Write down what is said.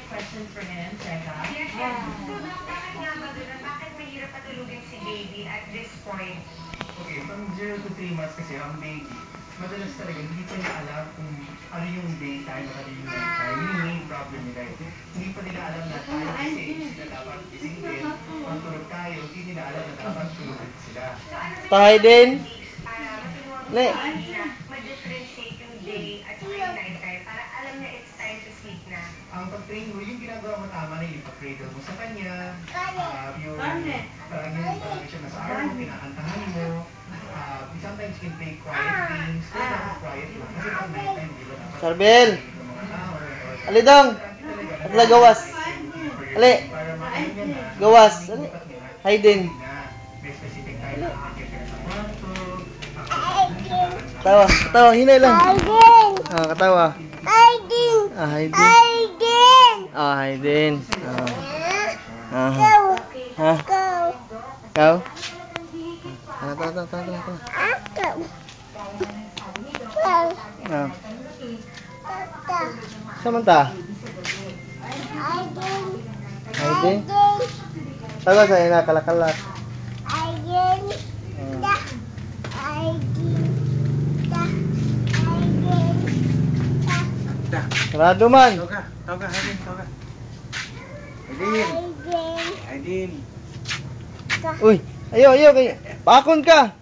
questions for him, Teka? Yes, yes. So, bakit nga ba doon? Bakit mahirap patulugin si baby at this point? Okay, from 0 to 3 months kasi ang baby, madalas talaga hindi pa niya alam kung ano yung daytime at ano yung nighttime. Yung main problem nila ito. Hindi pa nila alam na tayo kasi sila dapat gising din. Pag tulog tayo, hindi nila alam na dapat tulog sila. So, ano ba Tayo din. para matulungan mo Le. sa baby na ma-differentiate yung day at saka yung nighttime para alam niya it's time to sleep na? Ang pag-train mo, yung ginagawa mo tama na yung pag-cradle mo sa kanya, yung parang siya nasa arm mo, kinakantahan mo, sometimes you can play quiet games, pero dapat quiet lang. Kasi pag nighttime, di ba dapat Sarbel. ng mga tao, Ali dong. At la gawas. Ali. para makaya niya na, Gawas. Ali. Hayden. may specific time na akakit ka sa kwarto, Katawa. Katawa. Hinay lang. Ah, katawa. Ah, Hayden. Ah, Hayden. Ah. Ha? Ikaw? Tawa. Ah. Samanta? Hayden? Tawa sa ina kalak-kalak. Sarado man. Toga, Haydin, Toga. Haydin. Uy, ayo, pakon ka.